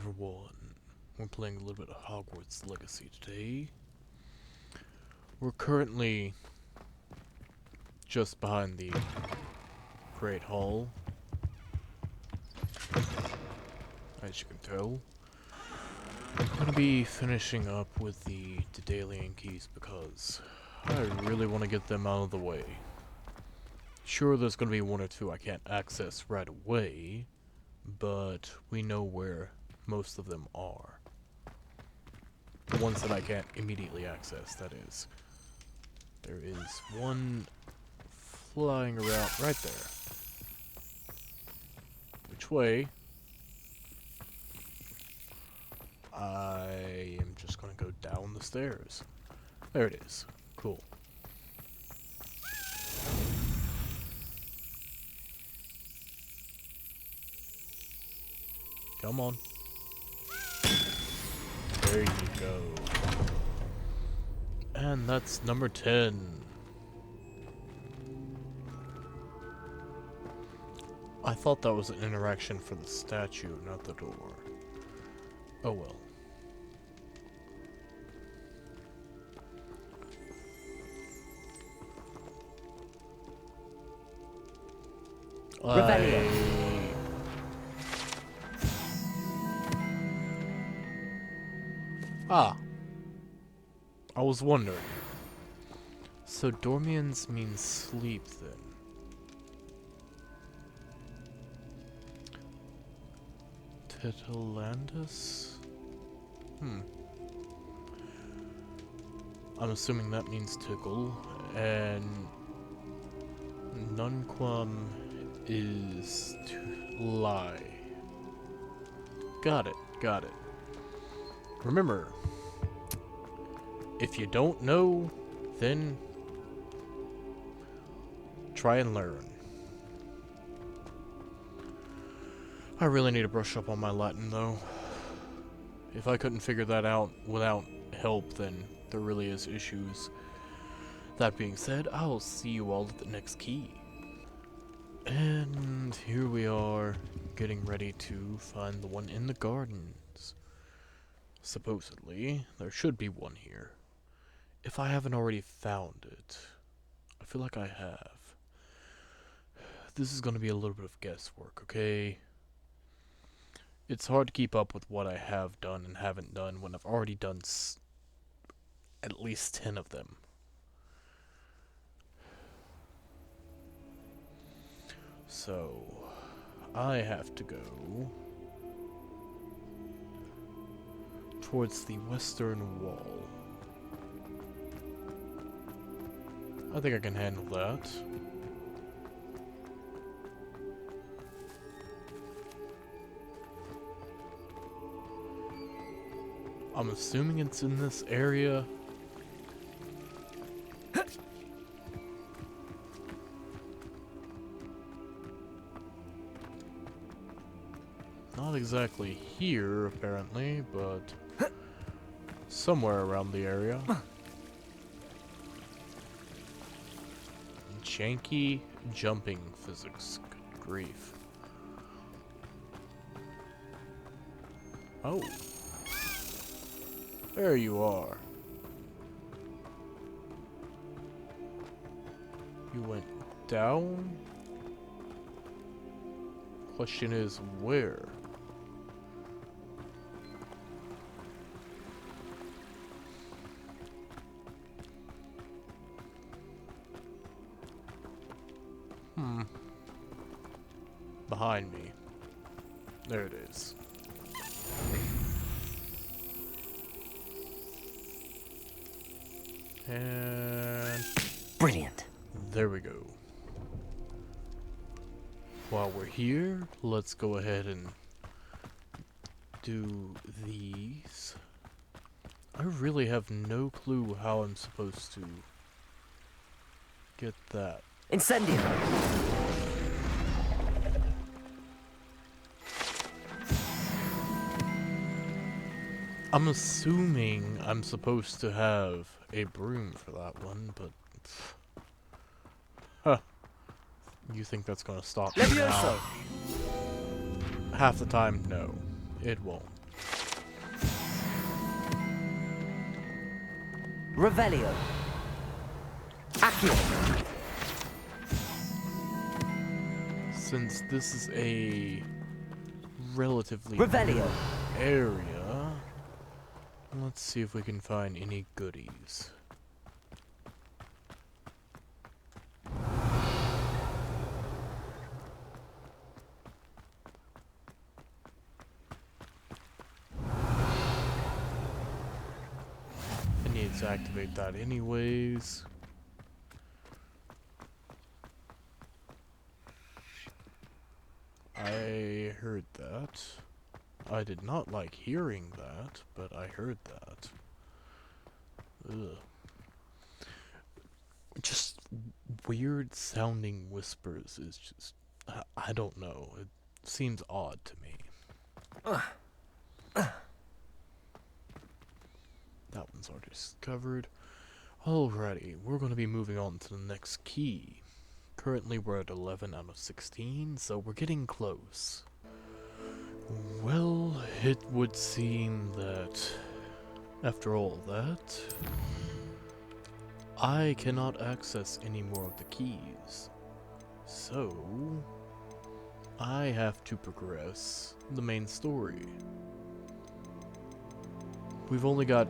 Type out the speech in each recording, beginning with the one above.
everyone. We're playing a little bit of Hogwarts Legacy today. We're currently just behind the Great Hall, as you can tell. I'm gonna be finishing up with the Daedalian keys because I really want to get them out of the way. Sure, there's gonna be one or two I can't access right away, but we know where most of them are. The ones that I can't immediately access, that is. There is one flying around right there. Which way? I am just gonna go down the stairs. There it is. Cool. Come on. There you go. And that's number 10. I thought that was an interaction for the statue, not the door. Oh well. I was wondering. So Dormians means sleep then. Titilandus? I'm assuming that means tickle, and nunquam is to lie. Got it, got it. Remember, if you don't know, then try and learn. I really need to brush up on my Latin, though. If I couldn't figure that out without help, then there really is issues. That being said, I'll see you all at the next key. And here we are, getting ready to find the one in the gardens. Supposedly, there should be one here. If I haven't already found it, I feel like I have. This is going to be a little bit of guesswork, okay? It's hard to keep up with what I have done and haven't done when I've already done at least 10 of them. So, I have to go towards the western wall. I think I can handle that. I'm assuming it's in this area. Not exactly here, apparently, but somewhere around the area. Janky jumping physics. Good grief. Oh. There you are. You went down? Question is, where? Behind me. There it is. And brilliant. There we go. While we're here, let's go ahead and do these. I really have no clue how I'm supposed to get that. Incendio. I'm assuming I'm supposed to have a broom for that one, but huh. You think that's gonna stop me now? Half the time, no, it won't. Revelio. Accio. Since this is a relatively Revelio. new area, let's see if we can find any goodies. I need to activate that anyways. I heard that. I did not like hearing that, but I heard that. Ugh. Just weird sounding whispers is just... I don't know. It seems odd to me. That one's already discovered. Alrighty, we're going to be moving on to the next key. Currently we're at 11 out of 16, so we're getting close. Well, it would seem that, after all that, I cannot access any more of the keys. So, I have to progress the main story. We've only got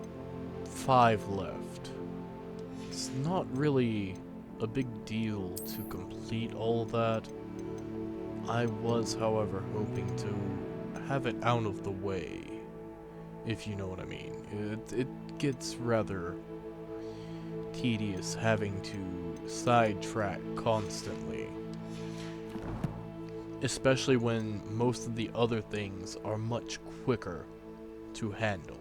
5 left. It's not really a big deal to complete all that. I was, however, hoping to have it out of the way, if you know what I mean. It gets rather tedious having to sidetrack constantly, especially when most of the other things are much quicker to handle.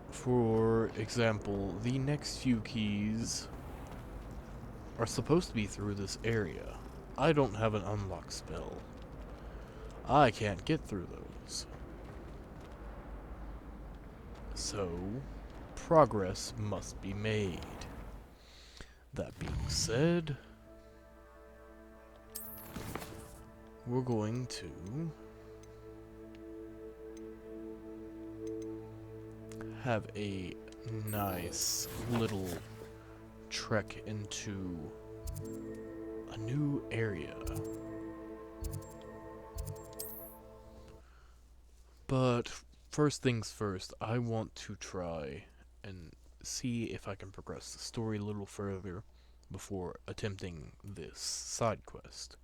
For example, the next few keys are supposed to be through this area. I don't have an unlock spell. I can't get through those. So, progress must be made. That being said, we're going to have a nice little trek into a new area. But first things first, I want to try and see if I can progress the story a little further before attempting this side quest.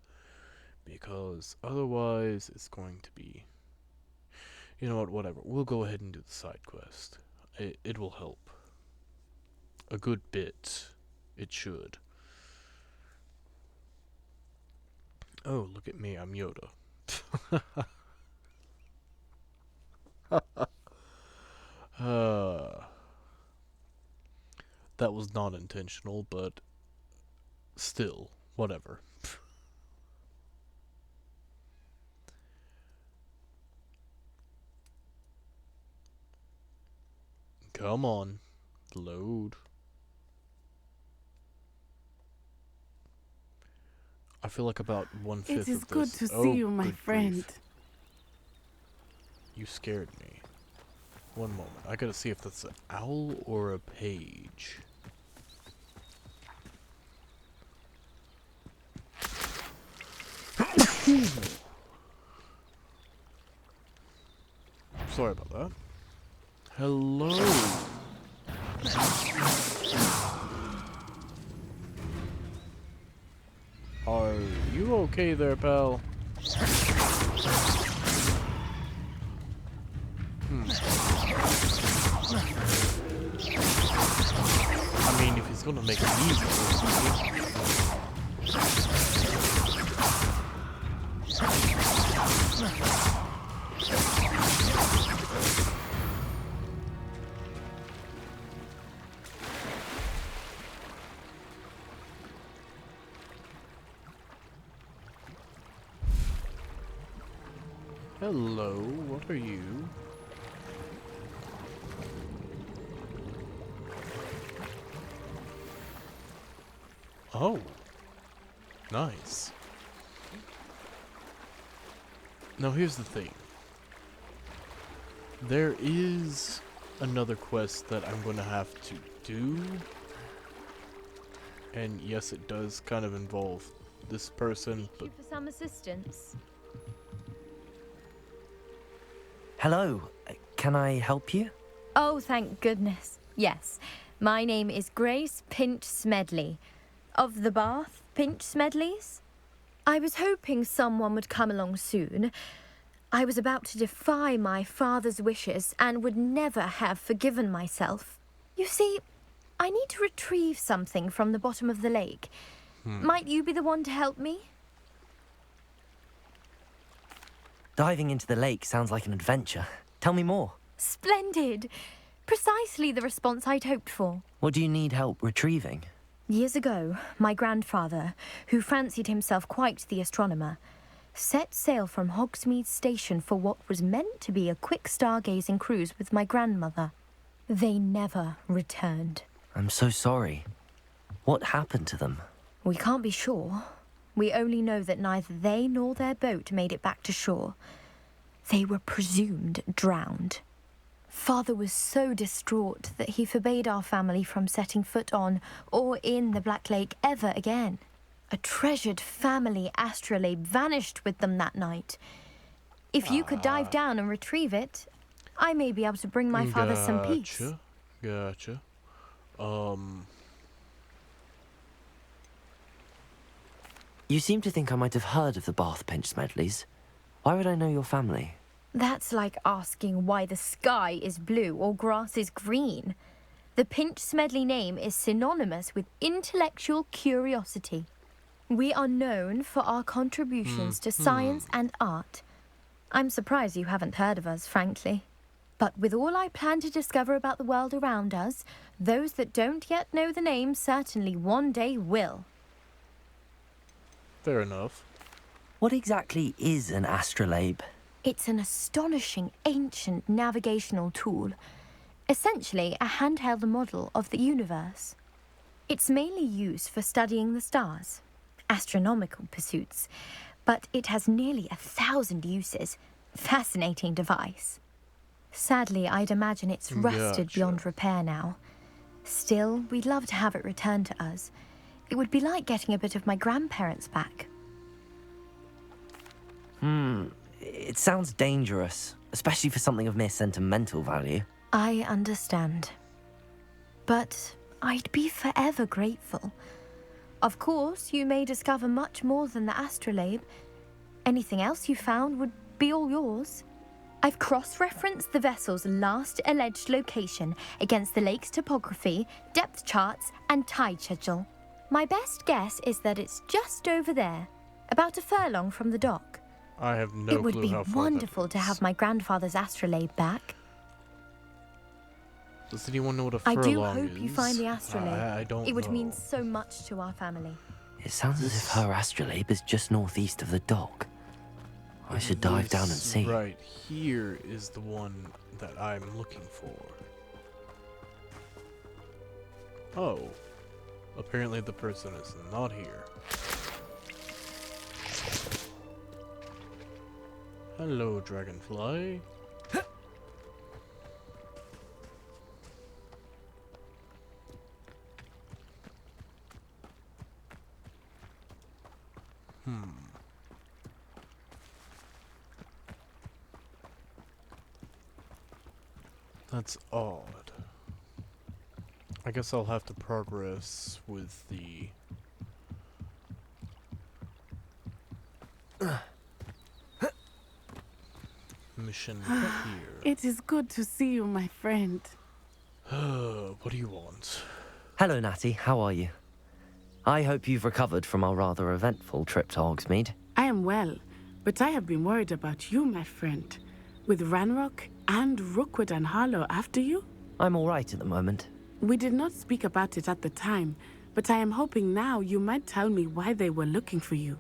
Because otherwise it's going to be... You know what, whatever. We'll go ahead and do the side quest. It will help. A good bit. It should. Oh, look at me, I'm Yoda. That was not intentional, but still, whatever. Come on, load. I feel like about 1/5 of this. It is good to see you, my good friend. grief. You scared me. One moment. I gotta see if that's an owl or a page. Sorry about that. Hello. Are you okay there, pal? I mean, if he's gonna make it easy for me. Hello, what are you? Oh, nice. Now here's the thing. There is another quest that I'm going to have to do. And yes, it does kind of involve this person, but... Thank you for some assistance. Hello, can I help you? Oh, thank goodness. Yes. My name is Grace Pinch Smedley. Of the Bath Pinch Smedleys? I was hoping someone would come along soon. I was about to defy my father's wishes and would never have forgiven myself. You see, I need to retrieve something from the bottom of the lake. Might you be the one to help me? Diving into the lake sounds like an adventure. Tell me more. Splendid. Precisely the response I'd hoped for. What do you need help retrieving? Years ago, my grandfather, who fancied himself quite the astronomer, set sail from Hogsmeade Station for what was meant to be a quick stargazing cruise with my grandmother. They never returned. I'm so sorry. What happened to them? We can't be sure. We only know that neither they nor their boat made it back to shore. They were presumed drowned. Father was so distraught that he forbade our family from setting foot on or in the Black Lake ever again. A treasured family astrolabe vanished with them that night. If you could dive down and retrieve it, I may be able to bring my father some peace. Gotcha. You seem to think I might have heard of the Bath Pinch Smedleys. Why would I know your family? That's like asking why the sky is blue or grass is green. The Pinch Smedley name is synonymous with intellectual curiosity. We are known for our contributions to science and art. I'm surprised you haven't heard of us, frankly. But with all I plan to discover about the world around us, those that don't yet know the name certainly one day will. Fair enough. What exactly is an astrolabe? It's an astonishing ancient navigational tool, essentially a handheld model of the universe. It's mainly used for studying the stars, astronomical pursuits, but it has nearly 1,000 uses. Fascinating device. Sadly, I'd imagine it's rusted beyond repair now. Still, we'd love to have it returned to us. It would be like getting a bit of my grandparents back. It sounds dangerous, especially for something of mere sentimental value. I understand. But I'd be forever grateful. Of course, you may discover much more than the astrolabe. Anything else you found would be all yours. I've cross-referenced the vessel's last alleged location against the lake's topography, depth charts, and tide schedule. My best guess is that it's just over there, about a furlong from the dock. I have no clue how far It would be wonderful to have my grandfather's astrolabe back. Does anyone know what a I furlong is? do hope you find the astrolabe. I don't know. It would mean so much to our family. It sounds as if her astrolabe is just northeast of the dock. I should dive down and see. Right here is the one that I'm looking for. Oh. Apparently the person is not here. Hello, dragonfly. That's odd. I guess I'll have to progress with the... mission here. It is good to see you, my friend. What do you want? Hello, Natty. How are you? I hope you've recovered from our rather eventful trip to Hogsmeade. I am well, but I have been worried about you, my friend. With Ranrock and Rookwood and Harlow after you? I'm all right at the moment. We did not speak about it at the time, but I am hoping now you might tell me why they were looking for you.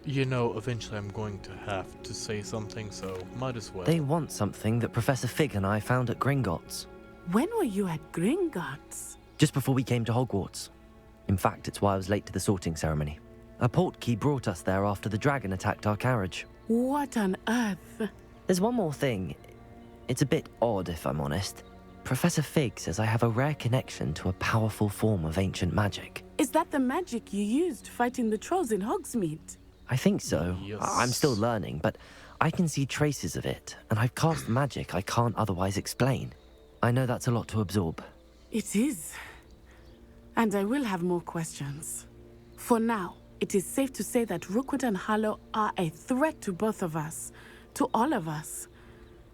You know, eventually I'm going to have to say something, so might as well. They want something that Professor Fig and I found at Gringotts. When were you at Gringotts? Just before we came to Hogwarts. In fact, it's why I was late to the sorting ceremony. A portkey brought us there after the dragon attacked our carriage. What on earth? There's one more thing. It's a bit odd, if I'm honest. Professor Fig says I have a rare connection to a powerful form of ancient magic. Is that the magic you used fighting the trolls in Hogsmeade? I think so. Yes. I'm still learning, but I can see traces of it, and I've cast magic I can't otherwise explain. I know that's a lot to absorb. It is. And I will have more questions. For now, it is safe to say that Rookwood and Harlow are a threat to both of us, to all of us.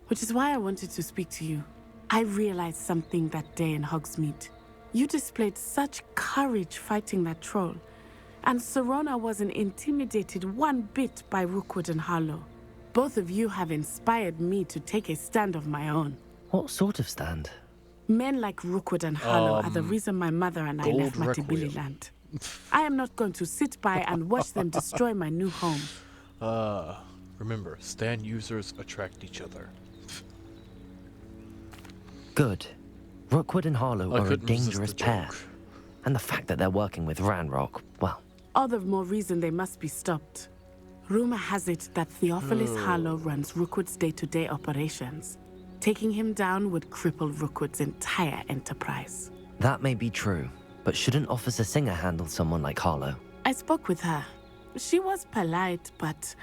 Which is why I wanted to speak to you. I realized something that day in Hogsmeade. You displayed such courage fighting that troll, and Serona wasn't intimidated one bit by Rookwood and Harlow. Both of you have inspired me to take a stand of my own. What sort of stand? Men like Rookwood and Harlow are the reason my mother and I Gold left Requiem. Matibili I am not going to sit by and watch them destroy my new home. Remember, stand users attract each other. Good. Rookwood and Harlow I are a couldn't resist dangerous the pair. joke. And the fact that they're working with Ranrock, well, All the more reason they must be stopped. Rumor has it that Theophilus Harlow runs Rookwood's day-to-day operations. Taking him down would cripple Rookwood's entire enterprise. that may be true. But shouldn't Officer Singer handle someone like Harlow? I spoke with her. She was polite, but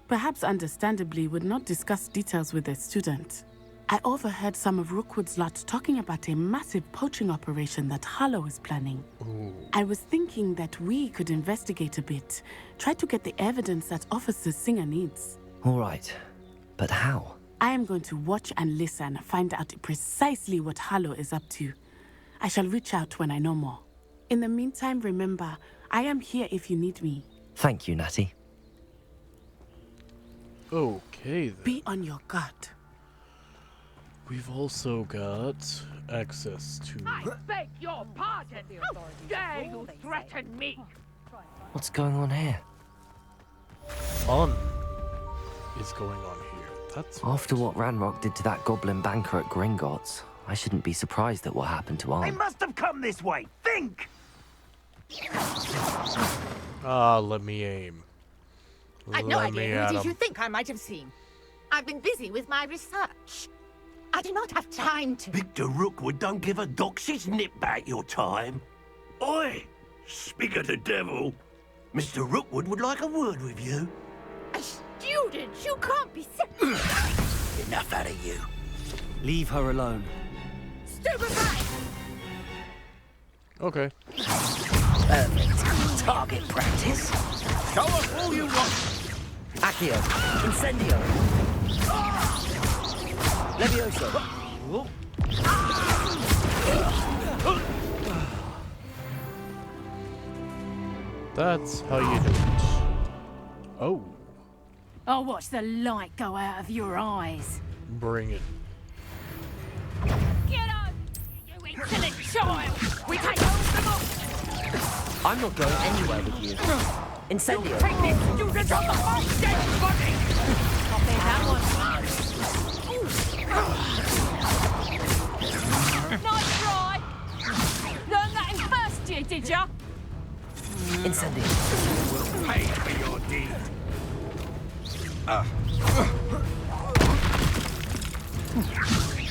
perhaps understandably would not discuss details with a student. I overheard some of Rookwood's lot talking about a massive poaching operation that Harlow is planning. Ooh. I was thinking that we could investigate a bit, try to get the evidence that Officer Singer needs. All right. But how? I am going to watch and listen, find out precisely what Harlow is up to. I shall reach out when I know more. In the meantime, remember, I am here if you need me. Thank you, Natty. Okay then. Be on your guard. We've also got access to... I beg your pardon! How dare you threaten me? What's going on here? Fun is going on here. That's After right. what Ranrock did to that goblin banker at Gringotts, I shouldn't be surprised at what happened to They Arn. must have come this way. Think! Let me aim. I've no Let me idea at who it is 'em. you think I might have seen. I've been busy with my research. I do not have time to... Victor Rookwood don't give a doxy's nip back your time. Oi! Speak of the devil. Mr. Rookwood would like a word with you. A student? You can't be... Enough out of you. Leave her alone. Stupefy! Okay. Perfect. Target practice. Show us all you want. Accio! Incendio! Levioso! That's how you do it. Oh, I'll watch the light go out of your eyes. bring it. Get up, you insolent child! We take hold them up! I'm not going anywhere with you. Incendio! Take this student on the first dead body! I'll bear that one. Nice try! Learned that in first year, did ya? Incendio! Pay for your deed.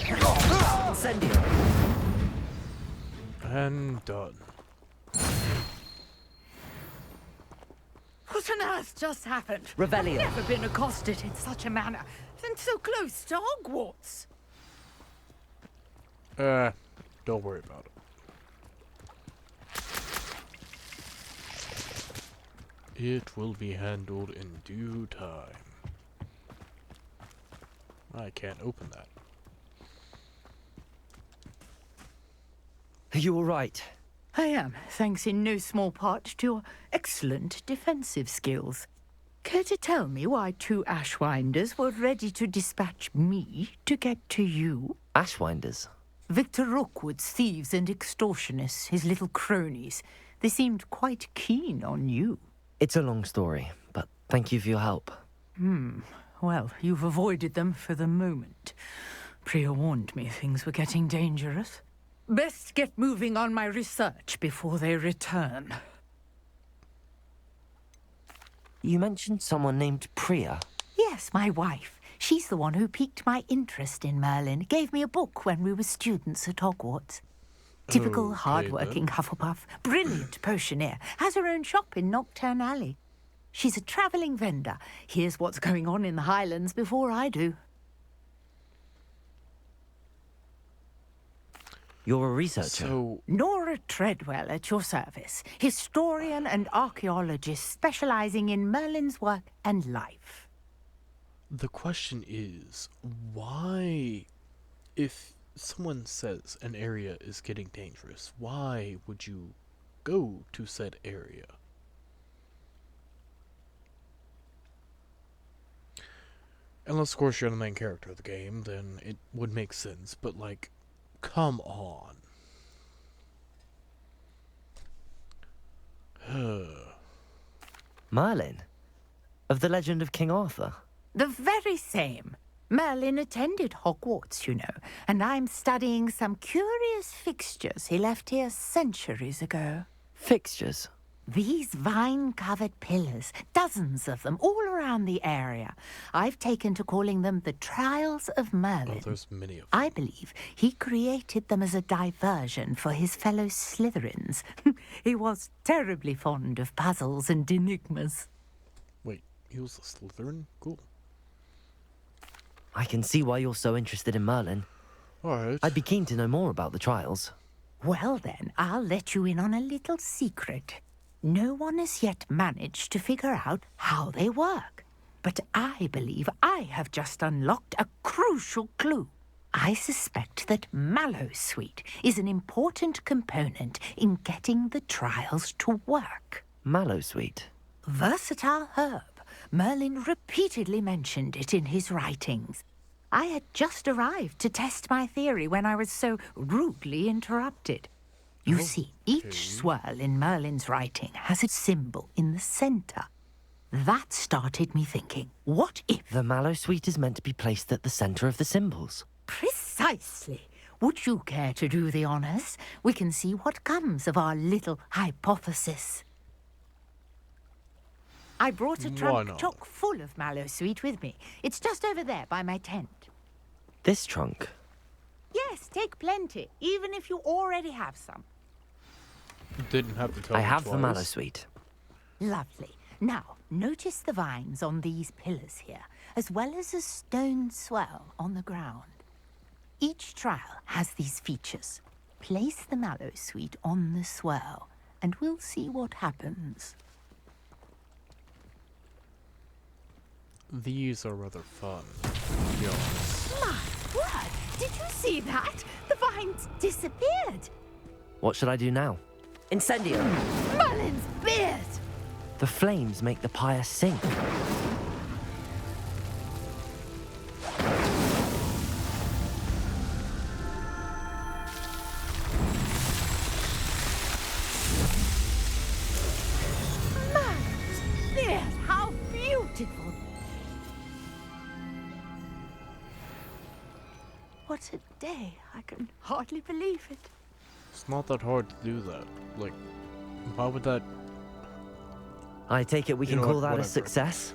Incendio! And done. What on earth just happened? Revelio. I've never been accosted in such a manner, and so close to Hogwarts. Don't worry about it. It will be handled in due time. I can't open that. Are you all right? I am, thanks in no small part to your excellent defensive skills. Care to tell me why two Ashwinders were ready to dispatch me to get to you? Ashwinders? Victor Rookwood's thieves and extortionists, his little cronies. They seemed quite keen on you. It's a long story, but thank you for your help. Well, you've avoided them for the moment. Priya warned me things were getting dangerous. Best get moving on my research before they return. You mentioned someone named Priya. Yes, my wife. She's the one who piqued my interest in Merlin. Gave me a book when we were students at Hogwarts. Typical Okay, hard-working then. Hufflepuff. Brilliant potioneer. Has her own shop in Nocturne Alley. She's a travelling vendor. Hears what's going on in the Highlands before I do. You're a researcher. So, Nora Treadwell at your service. Historian and archaeologist specialising in Merlin's work and life. the question is, why, if someone says an area is getting dangerous, why would you go to said area? Unless, of course, you're the main character of the game, then it would make sense, but, like, come on. Merlin? Of the legend of King Arthur? The very same. Merlin attended Hogwarts, you know, and I'm studying some curious fixtures he left here centuries ago. Fixtures? These vine-covered pillars, dozens of them, all around the area. I've taken to calling them the Trials of Merlin. Oh, there's many of them. I believe he created them as a diversion for his fellow Slytherins. He was terribly fond of puzzles and enigmas. Wait, he was a Slytherin? Cool. I can see why you're so interested in Merlin. Alright. I'd be keen to know more about the trials. Well then, I'll let you in on a little secret. No one has yet managed to figure out how they work. But I believe I have just unlocked a crucial clue. I suspect that Mallowsweet is an important component in getting the trials to work. Mallowsweet? Versatile herb. Merlin repeatedly mentioned it in his writings. I had just arrived to test my theory when I was so rudely interrupted. You see, each swirl in Merlin's writing has a symbol in the centre. That started me thinking, what if... The Mallowsweet is meant to be placed at the centre of the symbols. Precisely. Would you care to do the honours? We can see what comes of our little hypothesis. I brought a Why trunk not? chock full of Mallowsweet with me. It's just over there by my tent. This trunk? Yes, take plenty, even if you already have some. Didn't have to tell I me have the twice. Mallowsweet. Lovely. Now, notice the vines on these pillars here, as well as a stone swell on the ground. Each trial has these features. Place the Mallowsweet on the swell, and we'll see what happens. These are rather fun, to be honest. My word! Did you see that? The vines disappeared. What should I do now? Incendio! Merlin's beard! The flames make the pyre sink. Merlin's beard! How beautiful! What a day. I can hardly believe it. It's not that hard to do that. Like, why would that... I take it we You can know call what, that a whatever. success?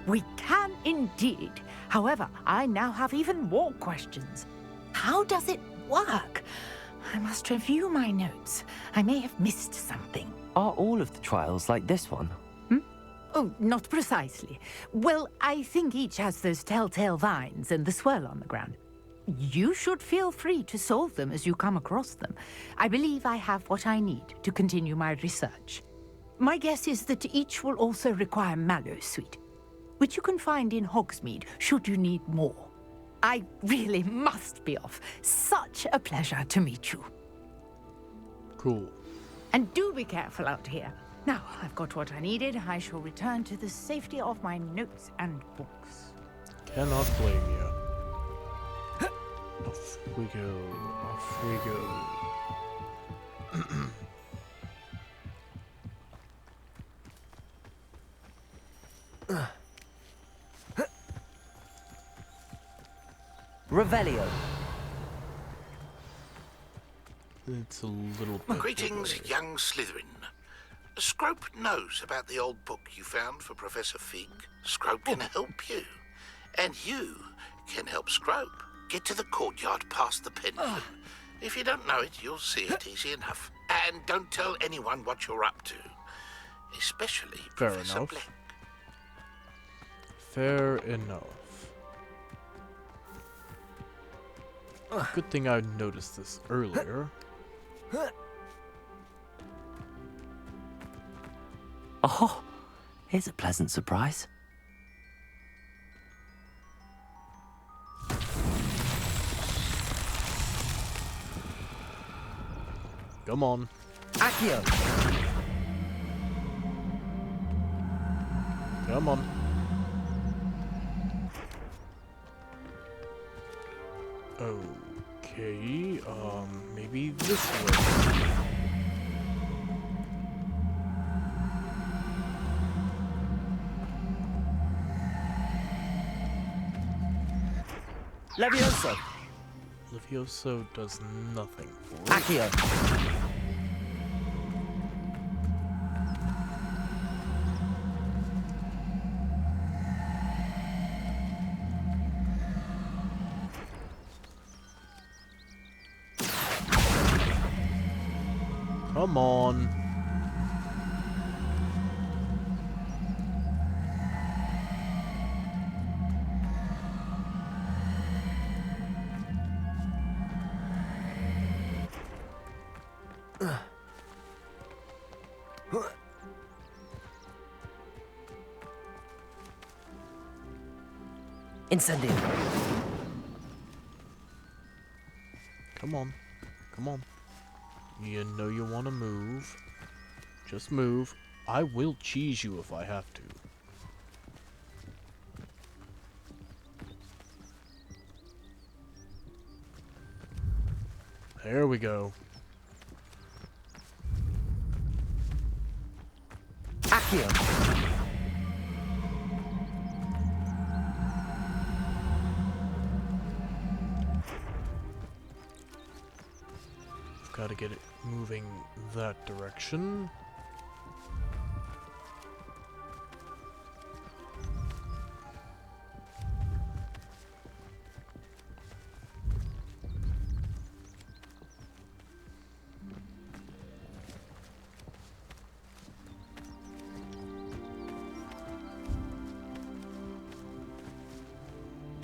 We can indeed. However, I now have even more questions. How does it work? I must review my notes. I may have missed something. Are all of the trials like this one? Oh, not precisely. Well, I think each has those telltale vines and the swirl on the ground. You should feel free to solve them as you come across them. I believe I have what I need to continue my research. My guess is that each will also require Mallowsweet, which you can find in Hogsmeade should you need more. I really must be off. Such a pleasure to meet you. Cool. And do be careful out here. Now, I've got what I needed. I shall return to the safety of my notes and books. Cannot blame you. Off we go. Off we go. Revelio. It's a little bit Greetings, bigger. young Slytherin. Scrope knows about the old book you found for Professor Fig. Scrope can help you. And you can help Scrope get to the courtyard past the pendulum. If you don't know it, you'll see it easy enough. And don't tell anyone what you're up to. Especially Fair Professor enough. Black. Fair enough. Good thing I noticed this earlier. Oh, here's a pleasant surprise. Come on. Accio! Come on. Okay, maybe this way. Levioso! Levioso does nothing for it. Accio! Come on. Incendio! Come on. Come on. You know you want to move. Just move. I will cheese you if I have to. There we go. Accio! Got to get it moving that direction.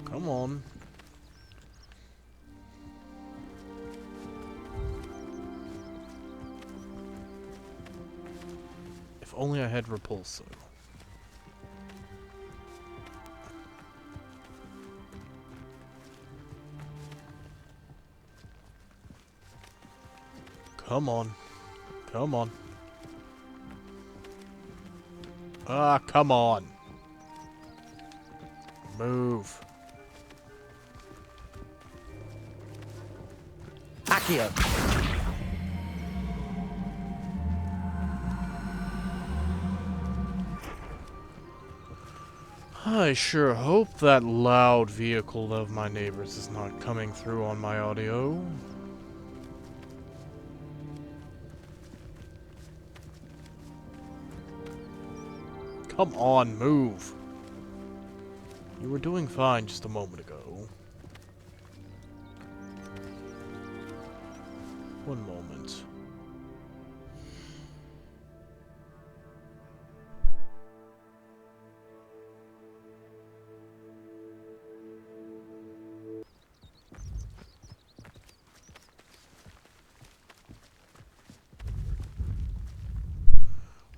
Come on. If only I had Repulso. Come on. Come on. Ah, come on. Move. Accio! I sure hope that loud vehicle of my neighbor's is not coming through on my audio. Come on, move. You were doing fine just a moment ago. One moment.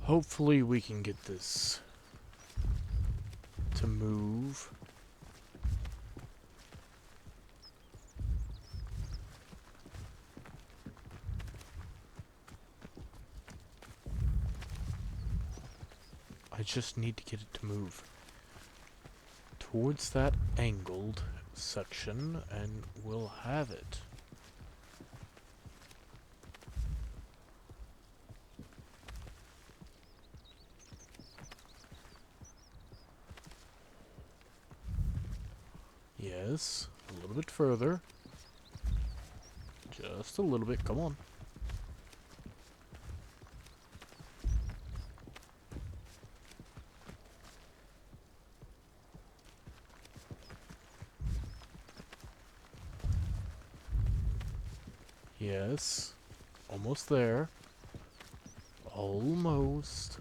Hopefully we can get this to move. I just need to get it to move towards that angled section and we'll have it. Yes, a little bit further. Just a little bit, come on. Yes. Almost there. Almost.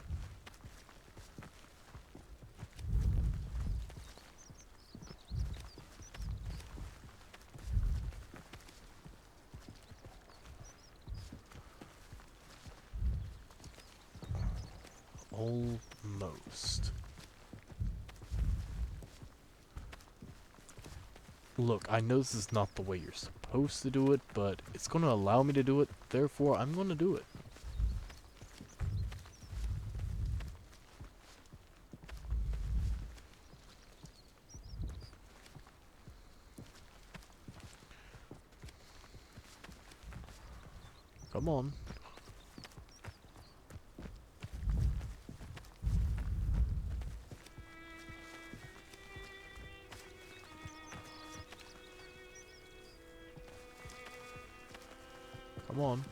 Almost. Look, I know this is not the way you're supposed to do it, but it's going to allow me to do it, therefore I'm going to do it. Come on. Come on.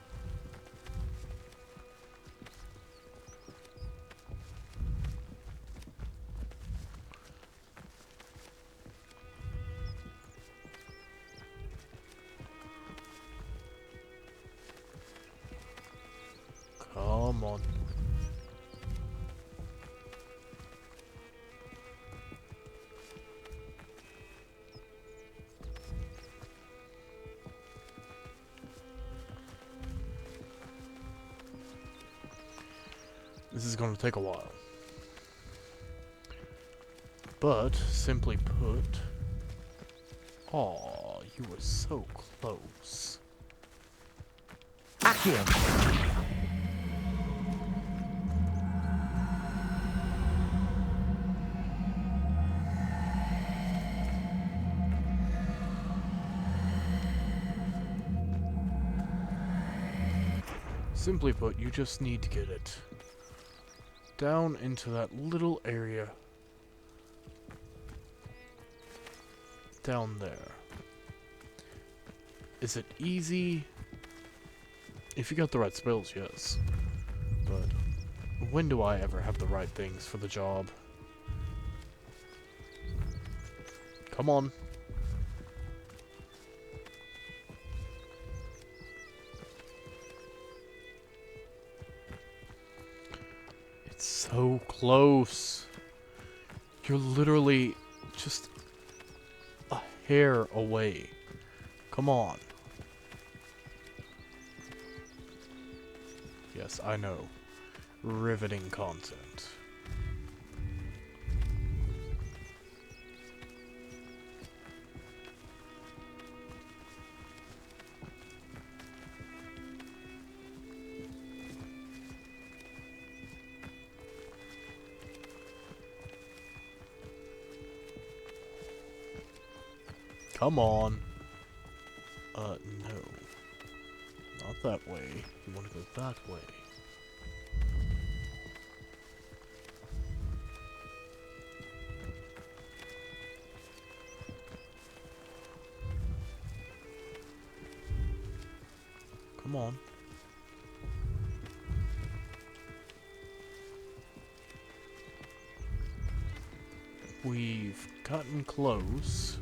Come on. This is going to take a while. But, simply put... Aw, you were so close. Accio! Simply put, you just need to get it down into that little area down there. Is it easy? If you got the right spells, yes. But when do I ever have the right things for the job? Come on. It's so close. You're literally just a hair away. Come on. Yes, I know. Riveting content. Come on. No. Not that way. You want to go that way. Come on. We've gotten close.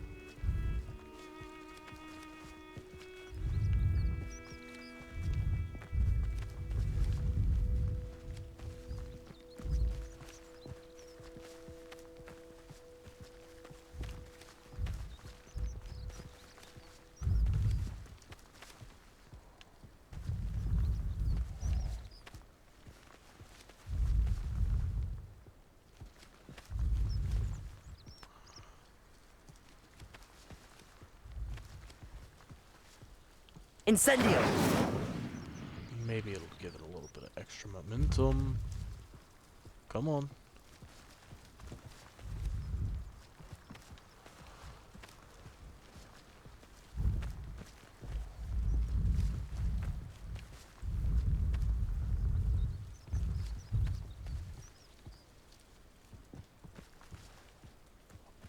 Incendio! Maybe it'll give it a little bit of extra momentum. Come on.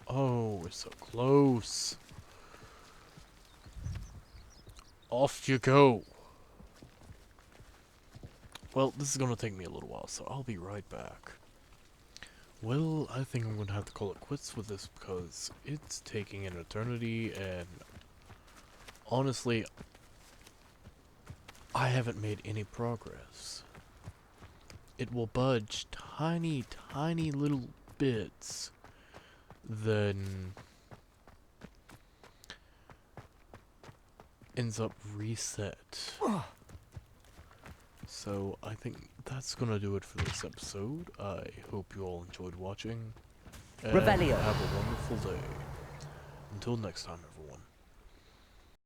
Oh, we're so close. Off you go. Well, this is gonna take me a little while, so I'll be right back. Well, I think I'm gonna have to call it quits with this because it's taking an eternity, and honestly, I haven't made any progress. It will budge tiny, tiny little bits, then ends up reset. So I think that's gonna do it for this episode. I hope you all enjoyed watching, and Revelio. have a wonderful day. Until next time, everyone.